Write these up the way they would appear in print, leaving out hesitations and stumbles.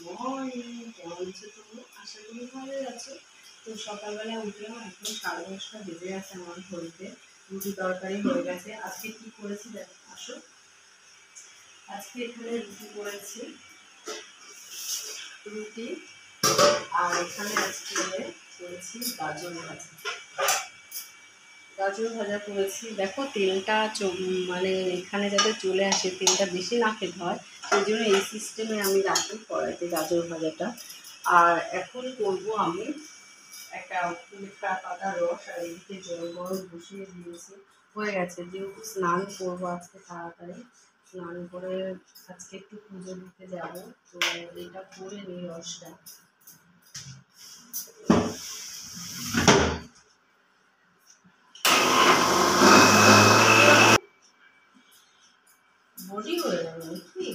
Morning, কেমন আছো তুমি? আশা করি ভালোই আছো। তো সকালবেলা উঠলাম, এখন 10:30 বেজে গেছে আমার ঘড়িতে। রুটি তরকারি হয়ে গেছে। আজকে কি করেছি দেখো, আসো। আজকে এখানে রুটি করেছি, রুটি, আর এখানে আজকে করেছি গাজর ভাজা। গাজর ভাজা করেছি। দেখো তেলটা মানে এখানে যাতে চলে আসে, তেলটা বেশি না খেতে হয়, সেই জন্য এই সিস্টেমে আমি রাখি কড়াইতে গাজর ভাজাটা। আর এখন করব আমি একটা পাতার রস, আর এদিকে জল গরম বসিয়ে দিয়েছি, হয়ে গেছে। যেহেতু স্নান করবো আজকে তাড়াতাড়ি, স্নান করে আজকে একটু পুজো দিতে যাব, তো এটা করে নিই রসটা। বডি হয়ে যাবে কি?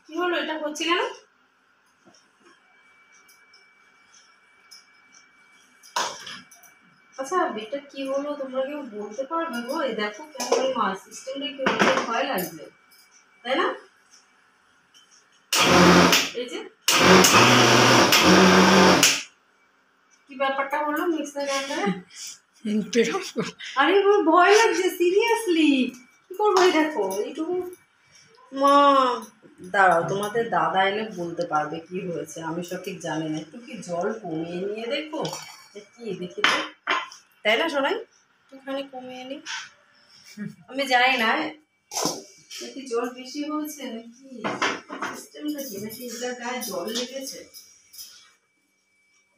কি হলো, এটা হচ্ছে কেন? আচ্ছা, এটা কি হলো তোমরা কেউ বলতে পারবে গো? এই দেখো কেমন মাছ সিস্টেমটা, কেউ ভয় লাগছে, তাই না? এই যে কি ব্যাপারটা হলো মিক্সার গ্রাইন্ডারে? আরে আমার ভয় লাগছে সিরিয়াসলি। কি করবো? এই দেখো এইটুকু। মা, দাঁড়াও, তোমাদের দাদা এলে বলতে পারবে কি হয়েছে, আমি সঠিক জানি না। একটু কি জল কমিয়ে নিয়ে দেখো কি দেখি তো, তাই না শোনাই? একটুখানি কমিয়ে নি, আমি জানি না নাকি জল বেশি হয়েছে নাকি সিস্টেমটা কি, নাকি এটার গায়ে জল লেগেছে।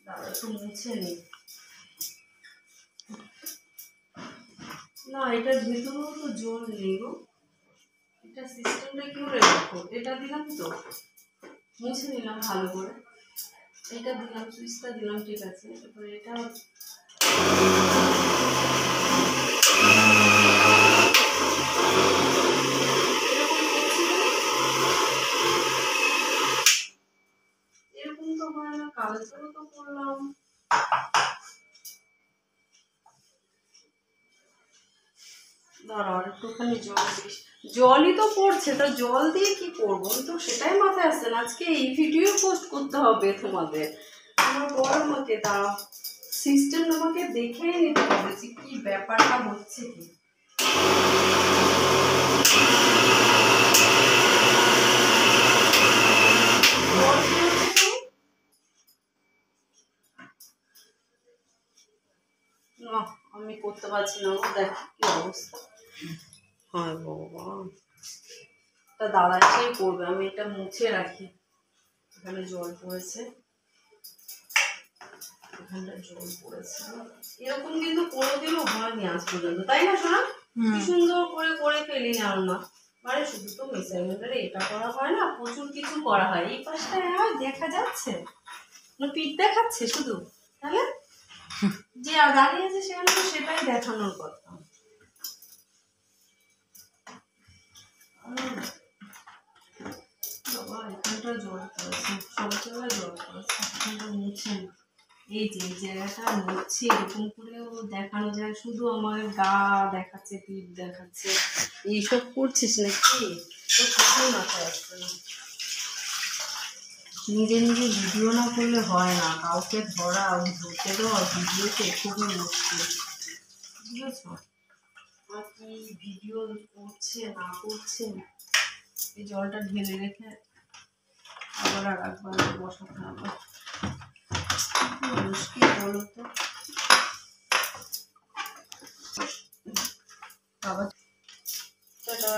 দাঁড়াও একটু মুছে নি। না, এটার ভেতরেও তো জল নেই গো। এটা সিস্টেমটা কি করে রাখো? এটা দিলাম তো, মুছে নিলাম ভালো করে, এটা দিলাম, সুইচটা দিলাম, ঠিক আছে। এবার এটা এরকম তো হয় না, কাগজেরও তো করলাম। দাঁড়াও একটুখানি জলই তো পড়ছে, তা জল দিয়ে কি করবো? তো সেটাই মাথায় আসছে না। আজকে এই ভিডিও পোস্ট করতে হবে তোমাদের, আমার বড় আমাকে দাঁড়াও, সিস্টেম আমাকে দেখে নিতে হবে যে কি ব্যাপারটা হচ্ছে কি। না, আমি করতে পারছি না, দেখ কি অবস্থা। হ্যাঁ ভগবান, তা দাদা এসেই করবে, আমি এটা মুছে রাখি। এখানে জল পড়েছে, এখানটা জল পড়েছে। এরকম কিন্তু কোনোদিনও হয়নি আজ পর্যন্ত, তাই না শোনা? কি সুন্দর করে করে ফেলি না আমরা। মানে শুধু তো মেসাইমেন্টারে এটা করা হয় না, প্রচুর কিছু করা হয়। এই পাশটায় হয় দেখা যাচ্ছে না, পিঠ দেখাচ্ছে শুধু, তাহলে যে দাঁড়িয়ে আছে সেখানে তো সেটাই দেখানোর কথা। বাবা, এখানটা জল পড়েছে, সব জায়গায় জল পড়েছে, এখানটা মুছে না। এই যে জায়গাটা মুছে এরকম করেও দেখানো যায়, শুধু আমার গা দেখাচ্ছে, পিঠ দেখাচ্ছে, এইসব করছিস নাকি? তো কিছুই মাথায় আসছে না। নিজে নিজে ভিডিও না করলে হয় না, কাউকে ধরা ধরতে দেওয়া ভিডিওতে খুবই মুশকিল, বুঝেছ? আর কি ভিডিও করছে না করছে, এই জলটা ঢেলে রেখে আবার আর একবার বসাতে হবে। মুশকিল বলো তো বাবা। টাটা।